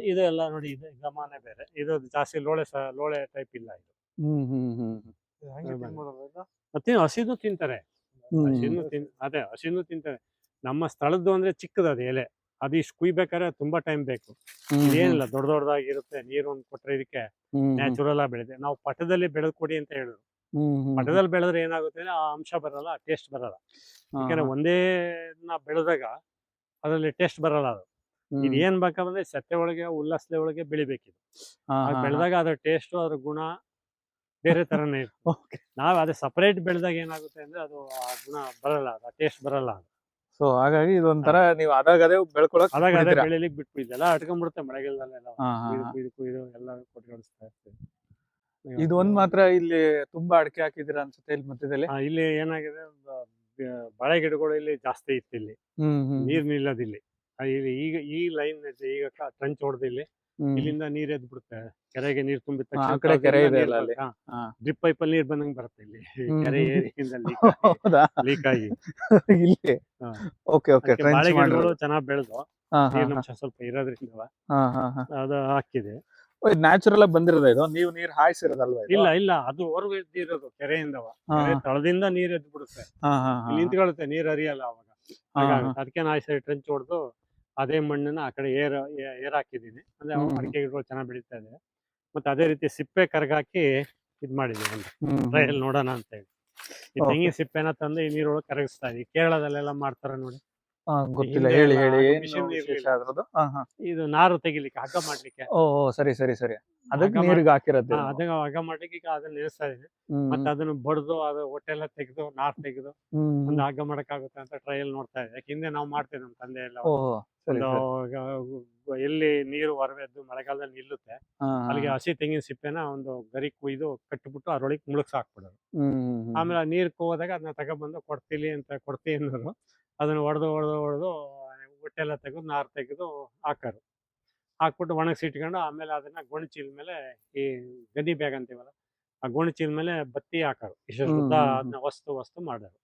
ಇದು ಎಲ್ಲ ನೋಡಿ, ಇದು ಗಮನೆ ಬೇರೆ. ಇದು ಜಾಸ್ತಿ ಲೋಳೆ ಟೈಪ್ ಇಲ್ಲ ಇದು. ಮತ್ತೆ ಹಸಿದು ತಿಂತಾರೆ, ಹಸಿನು ತಿಂತಾರೆ. ನಮ್ಮ ಸ್ಥಳದ್ದು ಅಂದ್ರೆ ಚಿಕ್ಕದು ಅದು ಎಲೆ, ಅದು ಇಷ್ಟು ಕುಯ್ಬೇಕಾದ್ರೆ ತುಂಬಾ ಟೈಮ್ ಬೇಕು. ಏನಿಲ್ಲ, ದೊಡ್ಡದಾಗಿರುತ್ತೆ. ನೀರು ಒಂದು ಕೊಟ್ರೆ ಇದಕ್ಕೆ ನ್ಯಾಚುರಲ್ ಆಗಿ ಬೆಳೆದೆ. ನಾವು ಪಟದಲ್ಲಿ ಬೆಳೆದ್ ಕೊಡಿ ಅಂತ ಹೇಳಿದ್ರು. ಪಟದಲ್ಲಿ ಬೆಳೆದ್ರೆ ಏನಾಗುತ್ತೆ ಅಂದ್ರೆ ಆ ಅಂಶ ಬರಲ್ಲ, ಟೇಸ್ಟ್ ಬರಲ್ಲ. ಯಾಕಂದ್ರೆ ಒಂದೇ ಬೆಳೆದಾಗ ಅದ್ರಲ್ಲಿ ಟೇಸ್ಟ್ ಬರಲ್ಲ. ಅದು ಇದು ಏನ್ ಬೇಕಂದ್ರೆ ಸತ್ತೆ ಒಳಗೆ, ಉಲ್ಲಾಸದೆ ಒಳಗೆ ಬೆಳಿಬೇಕಿದು. ಬೆಳೆದಾಗ ಅದ್ರ ಟೇಸ್ಟ್, ಅದ್ರ ಗುಣ ಬೇರೆ ತರನೇ ಇರುತ್ತೆ. ನಾವ್ ಅದೇ ಸಪರೇಟ್ ಬೆಳೆದಾಗ ಏನಾಗುತ್ತೆ ಅಂದ್ರೆ ಅದು ಆ ಗುಣ ಬರಲ್ಲ, ಆ ಟೇಸ್ಟ್ ಬರಲ್ಲ. ಸೊ ಹಾಗಾಗಿ ಇದೊಂಥರ ನೀವು ಅದಾಗ ಬೆಳಿಲಿಕ್ಕೆ ಬಿಟ್ಬಿಟ್ಟಿದ್ದೆ, ಎಲ್ಲ ಅಟ್ಕೊಂಡ್ಬಿಡುತ್ತೆ ಮಳೆಗಾಲದಲ್ಲೆಲ್ಲ. ಇದು ಎಲ್ಲ ಕೊಟ್ಕೊಳಿಸ್ತಾ ಇರ್ತೀವಿ. ಇದು ಒಂದ್ ಮಾತ್ರ ಇಲ್ಲಿ ತುಂಬಾ ಅಡಿಕೆ ಹಾಕಿದಿರ ಅನ್ಸುತ್ತೆ ಇಲ್ಲಿ ಮಧ್ಯದಲ್ಲಿ. ಇಲ್ಲಿ ಏನಾಗಿದೆ, ಬಾಳೆ ಗಿಡಗಳು ಇಲ್ಲಿ ಜಾಸ್ತಿ ಇತ್ತು. ಇಲ್ಲಿ ನೀರ್ ನಿಲ್ಲದಿಲ್ಲಿ. ಈಗ ಈ ಲೈನ್ ಈಗ ಟ್ರಂಚ್ ಹೊಡೆದು ಇಲ್ಲಿಂದ ನೀರ್ ಎದ್ ಬಿಡುತ್ತೆ, ಕೆರೆಗೆ ನೀರ್ ತುಂಬಿದ ತಕ್ಷಣ ಡ್ರಿಪ್ ಪೈಪ್ ಅಲ್ಲಿ ನೀರ್ ಬಂದಂಗ್ ಬರುತ್ತೆ ಇಲ್ಲಿ ಕೆರೆ ಏರಿಯಿಂದ ಲೀಕ್ ಆಗಿ. ಬಾಳೆ ಗಿಡಗಳು ಚೆನ್ನಾಗ್ ಬೆಳೆದು ನೀರಿನಂಶ ಸ್ವಲ್ಪ ಇರೋದ್ರಿಂದ ಅದು ಹಾಕಿದೆ. ನ್ಯಾಚುರಲ್ ಆಗಿ ಬಂದಿರೋದು ಇದು, ನೀವು ನೀರ್ ಹಾಯಿಸಿರೋದಲ್ವಾ? ಇಲ್ಲ, ಅದು ಹೊರಗೆ ಎದ್ದಿರೋದು ಕೆರೆಯಿಂದವ. ತಳದಿಂದ ನೀರ್ ಎದ್ದು ಬಿಡುತ್ತೆ, ನಿಂತ್ಕೊಳ್ಳುತ್ತೆ, ನೀರ್ ಹರಿಯಲ್ಲ ಅವಾಗ. ಅದಕ್ಕೆ ನಾ ಟ್ರೆಂಚ್ ಹೊಡೆದು ಅದೇ ಮಣ್ಣನ್ನ ಆ ಕಡೆ ಏರ್ ಹಾಕಿದೀನಿ. ಅಂದ್ರೆ ಅಡಿಕೆ ಗಿಡಗಳು ಚೆನ್ನಾಗಿ ಬೆಳೀತಾ ಇದೆ. ಮತ್ತೆ ಅದೇ ರೀತಿ ಸಿಪ್ಪೆ ಕರ್ಗಾಕಿ ಇದ್ ಮಾಡಿದೀವಿ ಒಂದು ಟ್ರಯಲ್ ನೋಡೋಣ ಅಂತ ಹೇಳಿ. ಈ ತೆಂಗಿನ ಸಿಪ್ಪೆನ ತಂದು ಈ ನೀರೊಳಗೆ ಕರಗಿಸ್ತಾ ಇದೀವಿ. ಕೇರಳದಲ್ಲೆಲ್ಲ ಮಾಡ್ತಾರ ನೋಡಿ. ಗೊತ್ತಿಲ್ಲ, ಹಿಂದೆ ಹೇಳಿ ಎಲ್ಲ ಹೇಳಿ ಅದು ಏನು ಮಿಷನ್ ವಿಶೇಷ ಇರ್ಲಿಲ್ಲ. ಅದ್ರದ್ದು? ಇದು ನಾರು ತೆಗಿಲಿಕ್ಕೆ, ಹಗ್ಗ ಮಾಡ್ಲಿಕ್ಕೆ. ಓ ಸರಿ ಸರಿ ಸರಿ, ಅದಕ್ಕೆ ಹಗ್ಗ ನೀರಿಗೆ ಹಾಕಿರತ್ತೆ. ಅದನ್ನ ಹಗ್ಗ ಮಾಡ್ಲಿಕ್ಕೆ ಈಗ ಅದನ್ನ ನಿಲ್ಲಿಸ್ತಾ ಇದೀನಿ. ಮತ್ತೆ ಅದನ್ನ ಬಡ್ದು ಅದು ಹೊಟ್ಟೆಲ್ಲ ತೆಗೆದು ನಾರ್ ತೆಗೆದು ಒಂದು ಹಗ್ಗ ಮಾಡಕ್ಕಾಗುತ್ತೆ ಅಂತ ಟ್ರಯಲ್ ನೋಡ್ತಾ ಇದೆ. ಯಾಕೆ ಹಿಂದೆ ನಾವು ಮಾಡ್ತೇವೆ, ನಮ್ಮ ತಂದೆ ಎಲ್ಲ ಓಹೋ ಸರಿ ಒಂದು ಎಲ್ಲಿ ನೀರು ಹೊರವೆದ್ದು ಮಳೆಗಾಲದಲ್ಲಿ ನಿಲ್ಲುತ್ತೆ ಅಲ್ಲಿಗೆ ಹಸಿ ತೆಂಗಿನ ಸಿಪ್ಪೆನ ಒಂದು ಗರಿ ಕುಯ್ದು ಕಟ್ಟಿಬಿಟ್ಟು ಅದ್ರೊಳಗೆ ಮುಳುಗ್ಸಿ ಹಾಕ್ಬಿಡೋದು. ಆಮೇಲೆ ಆ ನೀರು ಹೋದಾಗ ಅದನ್ನ ತಗೊಬಂದು ಕೊಡ್ತಿ ಅನ್ನೋರು ಅದನ್ನ ಹೊಡೆದು ಹೊಟ್ಟೆಲ್ಲ ತೆಗೆದು ನಾರು ತೆಗೆದು ಹಾಕ್ಬಿಟ್ಟು ಒಣಗಿಸಿಟ್ಕೊಂಡು ಆಮೇಲೆ ಅದನ್ನ ಗೋಣಿಚೀಲ ಮೇಲೆ ಈ ಗನಿ ಬ್ಯಾಗ್ ಅಂತೀವಲ್ಲ, ಆ ಗೋಣಿಚೀಲ ಮೇಲೆ ಬತ್ತಿ ಹಾಕೋರು. ಇಷ್ಟು ಉದ್ದ ಅದನ್ನ ವಸ್ತು ಮಾಡೋರು.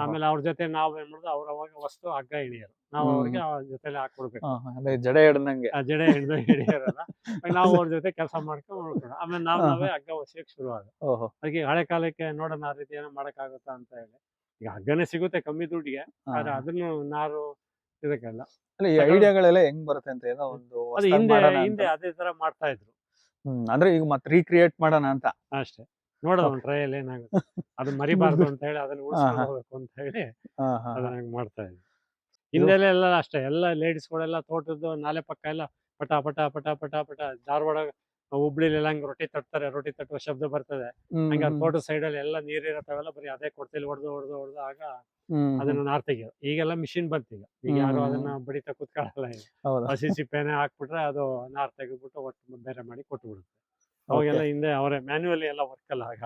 ಆಮೇಲೆ ಅವ್ರ ಜೊತೆ ನಾವ್ ಏನ್ ಮಾಡೋದು, ಅವ್ರ ಅವಾಗ ವಸ್ತು ಹಗ್ಗ ಹಿಡಿಯೋರು, ನಾವು ಅವ್ರಿಗೆ ಅವ್ರ ಜೊತೆಲಿ ಹಾಕೊಡ್ಬೇಕು. ಜಡೆ ಹಿಡ್ದಂಗೆ. ಆ ಜಡೆ ಹಿಡಿಯೋರಲ್ಲ, ನಾವು ಅವ್ರ ಜೊತೆ ಕೆಲಸ ಮಾಡ್ಕೊಂಡು ಆಮೇಲೆ ನಾವೇ ಹಗ್ಗ ಹೊಸಿಯಕ್ ಶುರು ಆಗ. ಅದಕ್ಕೆ ಹಳೆ ಕಾಲಕ್ಕೆ ನೋಡೋಣ ಆ ರೀತಿ ಏನೋ ಮಾಡಕ್ಕಾಗುತ್ತಾ ಅಂತ ಹೇಳಿ. ಈಗ ಹಗ್ಗನೇ ಸಿಗುತ್ತೆ ಕಮ್ಮಿ ದುಡ್ಡಿಗೆ, ಆದ್ರೆ ಅದನ್ನು ನಾರು ಇದಕ್ಕೆಲ್ಲ ಈ ಐಡಿಯಾಗಳೆಲ್ಲ ಹೆಂಗ್ ಬರುತ್ತೆ ಅಂತ ಏನೋ ಒಂದು ಅದು ಹಿಂದೆ ಅದೇ ತರ ಮಾಡ್ತಾ ಇದ್ರು. ಅಂದ್ರೆ ಈಗ ಮತ್ತೆ ರೀಕ್ರಿಯೇಟ್ ಮಾಡೋಣ ಅಂತ ಅಷ್ಟೇ, ನೋಡೋದು ಒಂದು ಟ್ರಯಲ್ ಏನಾಗುತ್ತೆ. ಅದು ಮರಿಬಾರ್ದು ಅಂತ ಹೇಳಿ ಅದನ್ನ ಉಳಿಸ್ಕೊಂಡು ಹೋಗ್ಬೇಕು ಅಂತ ಹೇಳಿ ಅದನ್ನ ಮಾಡ್ತಾ ಇದ್ವಿ. ಹಿಂದೆಲ್ಲ ಎಲ್ಲ ಅಷ್ಟೇ, ಎಲ್ಲ ಲೇಡೀಸ್ಗಳೆಲ್ಲ ತೋಟದ್ದು ನಾಲೆ ಪಕ್ಕ ಎಲ್ಲ ಪಟ ಪಟ ಪಟ ಪಟ ಪಟ. ಧಾರವಾಡ ಹುಬ್ಳಿಲೆಲ್ಲ ಹಂಗೆ ರೊಟ್ಟಿ ತಟ್ತಾರೆ, ರೊಟ್ಟಿ ತಟ್ಟುವ ಶಬ್ದ ಬರ್ತದೆ. ಹಂಗೆ ತೋಟದ ಸೈಡ್ ಅಲ್ಲಿ ಎಲ್ಲ ನೀರಿರತ್ತವೆಲ್ಲ ಬರೀ ಅದೇ ಕೊಡ್ತಿಲಿ ಹೊಡೆದು ಆಗ ಅದನ್ನ ನಾರ್ ತೆಗಿಯೋದು. ಈಗೆಲ್ಲ ಮಿಷಿನ್ ಬಂತೀಗ, ಈಗ ಯಾರು ಅದನ್ನ ಬಡಿತಾ ಕೂತ್ಕೊಳ್ಳಲ್ಲ. ಹಸಿ ಸಿಪ್ಪೆನೆ ಹಾಕ್ಬಿಟ್ರೆ ಅದು ನಾರ್ ತೆಗೆದ್ಬಿಟ್ಟು ಒಟ್ಟು ಬೇರೆ ಮಾಡಿ ಕೊಟ್ಟು ಬಿಡುತ್ತೆ. ಅವಾಗೆಲ್ಲ ಹಿಂದೆ ಅವರೇ ಮ್ಯಾನ್ಯುವಲಿ ಎಲ್ಲ ವರ್ಕ್ ಅಲ್ಲ ಆಗ.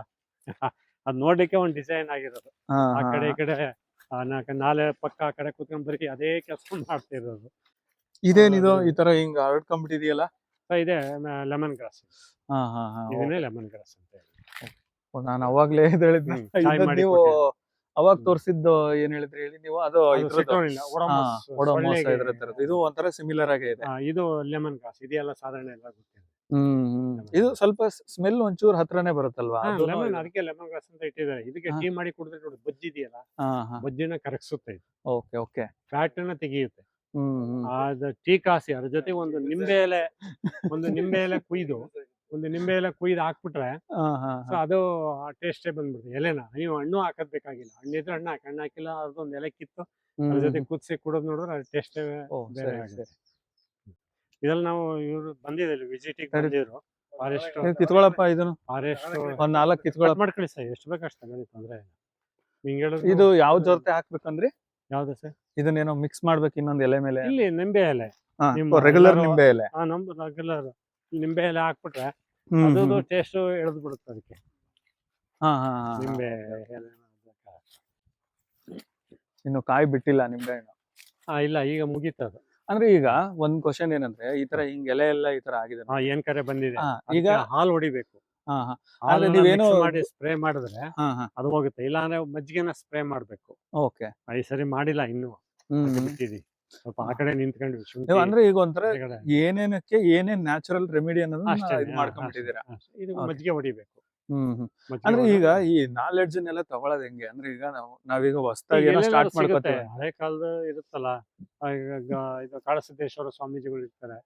ಅದ್ ನೋಡ್ಲಿಕ್ಕೆ ಒಂದ್ ಡಿಸೈನ್ ಆಗಿರೋದು. ಆ ಕಡೆ ಈ ಕಡೆ ನಾಲೆ ಪಕ್ಕ ಆ ಕಡೆ ಕೂತ್ಕೊಂಡ್ ಬರೀ ಅದೇ ಕೆಲಸ ಮಾಡ್ತಿರೋದು. ಇದೇನಿದು ಈ ತರ ಹಿಂಗ ಹರಡ್ಕೊಂಡ್ಬಿಟ್ಟಿದೆಯಲ್ಲ? ಇದೆ ಲೆಮನ್ ಗ್ರಾಸ್. ಇದನ್ನೇ ಲೆಮನ್ ಗ್ರಾಸ್ ಅಂತ ಹೇಳಿ. ನಾನು ಅವಾಗ್ಲೇ ಹೇಳಿದ್ನಿ, ನೀವು ಅವಾಗ ತೋರಿಸಿದ್ದು ಏನ್ ಹೇಳಿದ್ರಿ ಹೇಳಿ ನೀವು? ಅದು ಇದು ಒಂಥರ ಸಿಮಿಲರ್ ಆಗಿ ಇದೆ. ಇದು ಲೆಮನ್ ಗ್ರಾಸ್, ಇದೆಲ್ಲ ಸಾಧಾರಣ ಎಲ್ಲ ಗೊತ್ತಿದೆ. ಇದು ಸ್ವಲ್ಪ ಸ್ಮೆಲ್ ಒಂಚೂರು ಹತ್ರನೇ ಬರುತ್ತಲ್ವಾ? ಅದಕ್ಕೆ ಲೆಮನ್ ಗ್ರಾಸ್ ಅಂತ ಇಟ್ಟಿದ್ದಾರೆ. ಇದಕ್ಕೆ ಟೀ ಮಾಡಿ ಕುಡಿದ್ರೆ ನೋಡಿ, ಬಜ್ಜಿ ಇದೆಯಲ್ಲ, ಬಜ್ಜಿನ ಕರಗಿಸುತ್ತೆ ಇದು. ಓಕೆ ಫ್ಯಾಟ್ ಅನ್ನ ತೆಗೆಯುತ್ತೆ. ಟೀ ಕಾಸಿ ಅದ್ರ ಜೊತೆ ಒಂದು ನಿಂಬೆ ಎಲೆ ಕುಯ್ದು ಹಾಕ್ಬಿಟ್ರೆ ಅದು ಟೇಸ್ಟೇ ಬಂದ್ಬಿಡುತ್ತೆ. ಎಲೆನ ನೀವು ಹಣ್ಣು ಹಾಕದ್ ಬೇಕಾಗಿಲ್ಲ, ಹಣ್ಣಿದ್ರೆ ಹಣ್ಣು ಹಾಕಿಲ್ಲ ಅದೊಂದು ಎಲೆ ಕಿತ್ತು ಅದ್ರ ಜೊತೆ ಕುದಿಸಿ ಕುಡಿದ್ ನೋಡಿದ್ರೆ ಅದು ಟೇಸ್ಟೇ ಬೇರೆ ಆಗುತ್ತೆ. ಇದ್ರಲ್ಲಿ ನಾವು ಇವ್ರು ಬಂದಿದ್ರು ವಿಸಿಟಿಗೆ ಬಂದಿದ್ರು, ಫಾರೆಸ್ಟ್ ಕಿತ್ಕೊಳಪ್ಪ, ಇದನ್ನು ಫಾರೆಸ್ಟ್ ಒಂದ್ 4 ಕಿತ್ಕೊಳಪ್ಪ ಮಾಡ್ಕೊಳ್ಳಿ ಸರ್, ಎಷ್ಟು ಬೇಕಷ್ಟು ತಗೊಳ್ಳಿ, ತೊಂದ್ರೆ ಇಲ್ಲ. ಹಿಂಗ್ ಹೇಳಿದ್ರು. ಇದು ಯಾವ ಜೊತೆ ಹಾಕ್ಬೇಕಂದ್ರಿ? ಯಾವ್ದು ಸರ್? ಇದನ್ನೇನೋ ಮಿಕ್ಸ್ ಮಾಡ್ಬೇಕು ಇನ್ನೊಂದ್ ಎಲೆ ಮೇಲೆ? ಇಲ್ಲಿ ನಿಂಬೆ ಎಲೆ, ರೆಗ್ಯುಲರ್ ನಿಂಬೆ ಎಲೆ. ನಮ್ದು ರೆಗ್ಯುಲರ್ ನಿಂಬೆ ಎಲೆ ಹಾಕ್ಬಿಟ್ರೆ ಅದು ಟೇಸ್ಟ್ ಎಳೆದು ಬಿಡುತ್ತೆ ಅದಕ್ಕೆ. ನಿಂಬೆ ಎಲೆ ಇನ್ನು ಕಾಯಿ ಬಿಟ್ಟಿಲ್ಲ ನಿಂಬೆ ಹಣ್ಣು? ಇಲ್ಲ, ಈಗ ಮುಗೀತದು. ಅಂದ್ರೆ ಈಗ ಒಂದ್ ಕ್ವಶನ್ ಏನಂದ್ರೆ, ಈ ತರ ಹಿಂಗ್ ಎಲೆ ಎಲ್ಲ ಈ ತರ ಆಗಿದೆ, ಏನ್ ಕರೆ ಬಂದಿದೆ, ಈಗ ಹಾಲು ಹೊಡಿಬೇಕು. ನೀವೇನು ಮಾಡಿ ಸ್ಪ್ರೇ ಮಾಡಿದ್ರೆ ಅದು ಹೋಗುತ್ತೆ. ಇಲ್ಲ ಅಂದ್ರೆ ಮಜ್ಜಿಗೆನ ಸ್ಪ್ರೇ ಮಾಡ್ಬೇಕು. ಓಕೆ, ಈ ಸರಿ ಮಾಡಿಲ್ಲ ಇನ್ನು, ಬಿಟ್ಟಿದೀವಿ ಸ್ವಲ್ಪ ಆ ಕಡೆ ನಿಂತ್ಕೊಂಡ್ವಿ. ಅಂದ್ರೆ ಈಗ ಒಂಥರ ಏನೇನಕ್ಕೆ ಏನೇನ್ ನ್ಯಾಚುರಲ್ ರೆಮಿಡಿ ಅನ್ನೋದನ್ನ ಮಾಡ್ಕೊಂಡ್ಬಿಟ್ಟಿದ್ದೀರಾ. ಇದು ಮಜ್ಜಿಗೆ ಹೊಡಿಬೇಕು. ಅಂದ್ರೆ ಈಗ ಈ ನಾಲೆಡ್ಜ್ ನೆಲ್ಲ ತಗೊಳ್ಳೋದ್ ಹೆಂಗೆ ಅಂದ್ರೆ, ಈಗ ನಾವೀಗ ಹೊಸದಾಗಿ ಸ್ಟಾರ್ಟ್ ಮಾಡ್ಕೊತೇವೆ. ಹಳೆ ಕಾಲದ ಇರುತ್ತಲ್ಲ, ಇದು ಕಾಳಸಿದ್ದೇಶ್ವರ ಸ್ವಾಮೀಜಿಗಳು ಇರ್ತಾರೆ,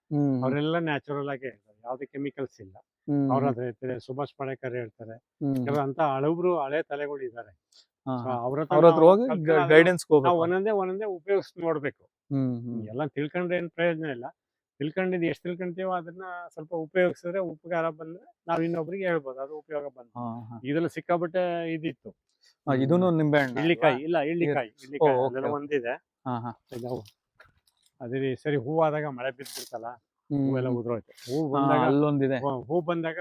ಅವರೆಲ್ಲ ನ್ಯಾಚುರಲ್ ಆಗಿ ಹೇಳ್ತಾರೆ, ಯಾವ್ದೇ ಕೆಮಿಕಲ್ಸ್ ಇಲ್ಲ. ಅವ್ರ ಹತ್ರ ಹೇಳ್ತಾರೆ, ಸುಭಾಷ್ ಪಾಳೇಕರ್ ಹೇಳ್ತಾರೆ, ಅಂತ ಹಳೆ ತಲೆಗಳು ಇದ್ದಾರೆ. ಅವ್ರ ಹತ್ರ ಹೋಗಿ ಗೈಡೆನ್ಸ್ ಒಂದೊಂದೇ ಉಪಯೋಗಿಸ್ ನೋಡ್ಬೇಕು. ಎಲ್ಲ ತಿಳ್ಕೊಂಡ್ರೆ ಏನ್ ಪ್ರಯೋಜನ ಇಲ್ಲ. ತಿಳ್ಕೊಂಡಿದ್ ಎಷ್ಟು ತಿಳ್ಕೊಂತೀವೋ ಅದನ್ನ ಸ್ವಲ್ಪ ಉಪಯೋಗಿಸಿದ್ರೆ, ಉಪಕಾರ ಬಂದ್ರೆ ನಾವ್ ಇನ್ನೊಬ್ರಿಗೆ ಹೇಳ್ಬೋದು, ಅದು ಉಪಯೋಗ ಬಂದ. ಇದೆಲ್ಲ ಸಿಕ್ಕಾಬಟ್ಟೆ ಇದಿತ್ತು. ಇದೂನು ನಿಂಬೆ ಹಣ್ಣು? ಇಳ್ಳಿಕಾಯಿ ಒಂದಿದೆ. ಅದೇ ಸರಿ ಹೂವಾದಾಗ ಮಳೆ ಬಿದ್ದಿರ್ತಲ್ಲ, ಹೂವೆಲ್ಲ ಉದುರೋಯ್ತು. ಹೂ ಬಂದಾಗ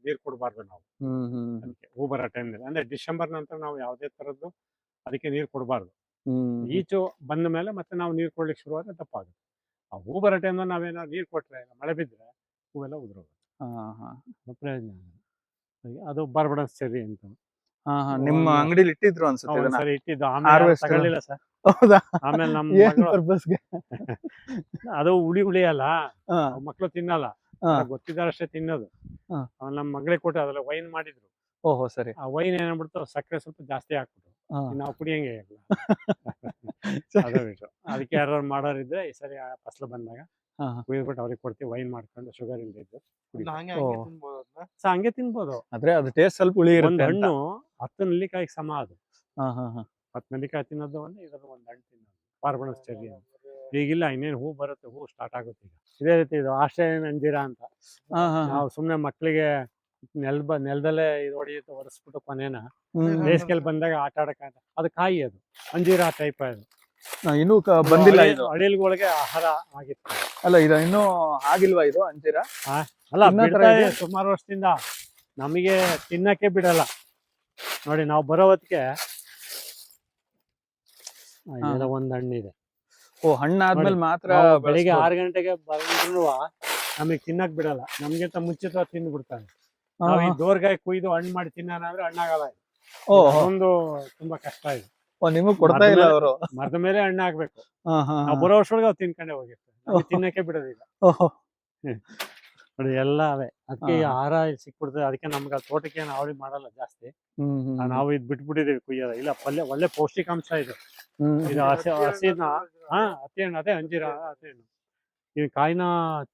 ನೀರ್ ಕೊಡ್ಬಾರ್ದು ನಾವು. ಅದಕ್ಕೆ ಹೂ ಬರೋ ಟೈಮ್ನಲ್ಲಿ, ಅಂದ್ರೆ ಡಿಸೆಂಬರ್ ನಂತರ ನಾವು ಯಾವ್ದೇ ತರದ್ದು ಅದಕ್ಕೆ ನೀರ್ ಕೊಡ್ಬಾರ್ದು. ಈಚು ಬಂದ ಮೇಲೆ ಮತ್ತೆ ನಾವು ನೀರ್ ಕೊಡ್ಲಿಕ್ಕೆ ಶುರುವಾದ್ರೆ ತಪ್ಪಾಗುತ್ತೆ. ಆ ಹೂ ಬರೋ ಟೈಮ್ನಲ್ಲಿ ನಾವೇನಾದ್ರು ನೀರ್ ಕೊಟ್ರೆ, ಮಳೆ ಬಿದ್ರೆ ಹೂವೆಲ್ಲ ಉದುರೋಗುತ್ತೆ, ಪ್ರಯೋಜನ. ಅದು ಬಾರ್ಬಡನ್ಸ್ ಚೆರ್ರಿ ಅಂತ ನಿಮ್ಮ ಅಂಗಡಿಲಿ ಇಟ್ಟಿದ್ರು ಅನ್ಸುತ್ತೆ. ಸರಿ ಇಟ್ಟಿದ್ದು, ಆಮೇಲೆ ತಗೊಳ್ಳಿಲ್ಲ ಸರ್. ಆಮೇಲೆ ನಮ್ಮ ಅದು ಹುಳಿ ಅಲ್ಲ, ಮಕ್ಳು ತಿನ್ನಲ್ಲ, ಗೊತ್ತಿದ್ದಾರಷ್ಟೇ ತಿನ್ನೋದು. ನಮ್ಮ ಮಗಳಿಗೆ ಕೊಟ್ಟು ಅದ್ರಲ್ಲಿ ವೈನ್ ಮಾಡಿದ್ರು. ಓಹೋ ಸರಿ. ಆ ವೈನ್ ಏನಾಗ್ಬಿಡ್ತು, ಸಕ್ಕರೆ ಸ್ವಲ್ಪ ಜಾಸ್ತಿ ಹಾಕ್ಬಿಟ್ಟು ನಾವು ಕುಡಿಯಂಗೆ ಅದು ಬಿಟ್ಟು. ಅದಕ್ಕೆ ಯಾರು ಮಾಡೋರಿದ್ರೆ ಈ ಸರಿ ಫಸಲು ಬಂದಾಗ ಹಾ, ಹಾ. ಕುಯ್ದ್ಬಿಟ್ಟು ಅವ್ರಿಗೆ ಕೊಡ್ತೀವಿ, ವೈನ್ ಮಾಡ್ಕೊಂಡು ಶುಗರ್ ಇಲ್ದಿದ್ದು ಓ. ಸೊ ಹಂಗೆ ತಿನ್ಬೋದು. ಆದ್ರೆ ಅದು ಟೇಸ್ಟ್ ಸ್ವಲ್ಪ ಹುಳಿ ಒಂದ್ ಇರುತ್ತೆ ಅಂತ. ಹಣ್ಣು 10 ನೆಲ್ಲಿಕಾಯಿಗೆ ಸಮ ಅದು. ಹಾ, ಹಾ, ಹಾ. 10 ನೆಲ್ಲಿಕಾಯಿ ತಿನ್ನೋದು ಒಂದು, ಇದ್ರದ್ದು ಒಂದು ಹಣ್ಣು ತಿನ್ನೋದು. ಪಾರ್ಬಣಸ್ ಚೆರ್ರಿ ಅಂತ. ಈಗಿಲ್ಲ, ಇನ್ನೇನು ಹೂ ಬರುತ್ತೆ, ಹೂ ಸ್ಟಾರ್ಟ್ ಆಗುತ್ತೆ ಈಗ. ಇದೇ ರೀತಿ ಇದು ಆಸ್ಟ್ರೇಲಿಯನ್ ಅಂಜೀರ ಅಂತ. ಹಾ, ಹಾ, ಹಾ. ನಾವು ಸುಮ್ನೆ ಮಕ್ಳಿಗೆ ನೆಲದಲ್ಲೇ ಇದು ಹೊಡೆಯುತ್ತೆ ಒರೆಸ್ಬಿಟ್ಟು ಕೊನೆನ ಹ್ಮ್. ಬೇಸಿಗೆಲ್ ಬಂದಾಗ ಆಟ ಆಡಕ್ಕೆ, ಅದು ಕಾಯಿ, ಅದು ಅಂಜೀರ ಟೈಪ್. ಅದು ಇನ್ನೂ ಬಂದಿಲ್ಲ ಇದು. ಅಳಿಲ್ಗಳಿಗೆ ಆಹಾರ ಆಗಿತ್ತು. ಅಲ್ಲ, ಇದು ಇನ್ನೂ ಆಗಿಲ್ವಾ ಇದು ಅಂಜೀರ? ಅಲ್ಲ, ತಿನ್ನೋ ತರ ಬಿಡ್ತಾ ಇದೆ ಇದೆ? ಸುಮಾರು ವರ್ಷದಿಂದ. ನಮಗೆ ತಿನ್ನಕ್ಕೆ ಬಿಡಲ್ಲ ನೋಡಿ. ನಾವು ಬರೋ ಹೊತ್ತಿಗೆ ಒಂದ್ ಹಣ್ಣಿದೆ. ಓ, ಹಣ್ಣಾದ್ಮೇಲೆ ಮಾತ್ರ ನಾವು ಬೆಳಿಗ್ಗೆ ಬಳಸ್ಬೋದು. 6 ಗಂಟೆಗೆ ಬಂದ್ರು ನಮಗ್ ತಿನ್ನಕ್ ಬಿಡಲ್ಲ. ನಮ್ಗಿಂತ ಮುಂಚಿತವಾಗಿ ತಿಂದು ಬಿಡ್ತಾರೆ. ಹಾ, ನಾವು ಈ ಹಾ. ದೋರ್ಗಾಯಿ ಕುಯ್ದು ಹಣ್ಣು ಮಾಡಿ ತಿನ್ನೋಣ ಅಂದ್ರೆ ಹಣ್ಣಾಗಲ್ಲ. ಓ, ಹೋ. ಒಂದು ತುಂಬಾ ಕಷ್ಟ ಇದೆ. ಓ, ನಿಮಗ್ ಕೊಡ್ತಾ ಇಲ್ಲ ಅವರು? ಮರದ ಮೇಲೆ ಹಣ್ಣು ಆಗ್ಬೇಕು. ಹಾ, ಹಾ, ನಾವು ಹಾ. ಬರೋ ವರ್ಷೊಳಗೆ ಅವು ತಿನ್ಕೊಂಡೇ ಹೋಗಿರ್ತಾರೆ. ನಮ್ಗೆ ತಿನ್ನಕ್ಕೆ ಬಿಡೋದಿಲ್ಲ ಓಹೋ. ನೋಡಿ, ಎಲ್ಲ ಅವೇ. ಅದಕ್ಕೆ ಈ ಹಾ. ಆಹಾರ ಸಿಕ್ಬಿಡ್ತದೆ. ಅದಕ್ಕೆ ನಮ್ಗೆ ತೋಟಕ್ಕೆ ಅವಳಿ ಮಾಡಲ್ಲ ಜಾಸ್ತಿ. ಹ್ಮ್, ಹಮ್. ನಾವು ಇದ್ ಬಿಟ್ಬಿಟ್ಟಿದೀವಿ ಕುಯ್ಯೋದ. ಇಲ್ಲ, ಪಲ್ಯ ಒಳ್ಳೆ ಪೌಷ್ಟಿಕಾಂಶ ಇದು. ಹ್ಮ್. ಇದು ಹಸಿನ ಹತ್ತಿ ಹಣ್ಣು, ಅದೇ ಅಂಜೀರ, ಹತ್ತಿ ಹಣ್ಣು. ಈ ಕಾಯಿನ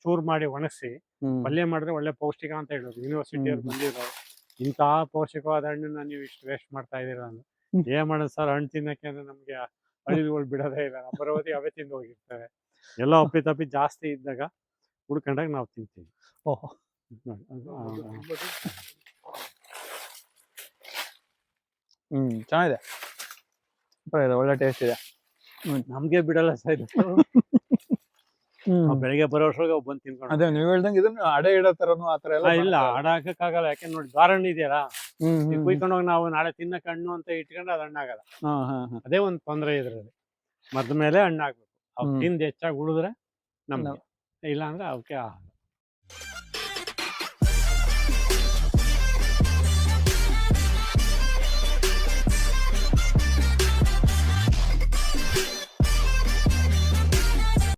ಚೂರ್ ಮಾಡಿ ಒಣಗಿಸಿ ಹ್ಮ್. ಪಲ್ಯ ಮಾಡಿದ್ರೆ ಒಳ್ಳೆ ಪೌಷ್ಟಿಕ ಅಂತ ಹೇಳೋದು. ಯೂನಿವರ್ಸಿಟಿಯವ್ರು ಬಂದಿದ್ರು. ಇಂತಹ ಪೌಷ್ಟಿಕವಾದ ಹಣ್ಣನ್ನ ನೀವು ಇಷ್ಟು ವೇಸ್ಟ್ ಮಾಡ್ತಾ ಇದೀರ ಅಂದ್ರೆ ಏನ್ ಮಾಡೋದು ಸರ್, ಹಣ್ಣು ತಿನ್ನಕ್ಕೆ ಅಂದ್ರೆ ನಮ್ಗೆ ಅಳಿಲ್ಗಳು ಬಿಡೋದೇ ಇಲ್ಲ. ನಾವು ಬರೋದಿ ಅವೇ ತಿಂದು ಹೋಗಿರ್ತವೆ. ಎಲ್ಲ ಅಪ್ಪಿ ಜಾಸ್ತಿ ಇದ್ದಾಗ ಹುಡ್ಕೊಂಡಾಗ ನಾವು ತಿಂತೀವಿ. ಓಹೋ. ಚೆನ್ನಾಗಿದೆ, ಒಳ್ಳೆ ಟೇಸ್ಟ್ ಇದೆ. ನಮ್ಗೆ ಬಿಡಲ್ಲ ಸರ್. ಬೆಳಿಗ್ಗೆ ಬರೋ ವರ್ಷಕ್ಕೆ ಬಂದು ತಿನ್ಕೊಂಡು. ಅದೇ ನೀವ್ ಹೇಳ್ದಂಗೆ ಇದನ್ನ ಅಡೆ ಇಡೋ ತರನು ಆತರ ಎಲ್ಲ ಇಲ್ಲ, ಆಡ ಹಾಕಕ್ಕಾಗಲ್ಲ. ಯಾಕೆ ನೋಡಿ, ದ್ವಾರಣ್ಣ ಇದೆಯಲ್ಲ, ಹ್ಮ್. ಕುಯ್ಕೊಂಡೋಗಿ ನಾವು ನಾಳೆ ತಿನ್ನಕ್ ಹಣ್ಣು ಅಂತ ಇಟ್ಕೊಂಡ್ರೆ ಅದು ಹಣ್ಣಾಗಲ್ಲ. ಹಾ, ಹಾ, ಹಾ. ಅದೇ ಒಂದು ತೊಂದರೆ ಇದ್ರಲ್ಲಿ. ಮರದ ಮೇಲೆ ಹಣ್ಣಾಗ್ಬೇಕು. ಅವ್ ತಿಂದು ಹೆಚ್ಚಾಗಿ ಉಳಿದ್ರೆ ನಮ್ಗೆ, ಇಲ್ಲ ಅಂದ್ರೆ ಅವಕ್ಕೆ ಆಗಲ್ಲ.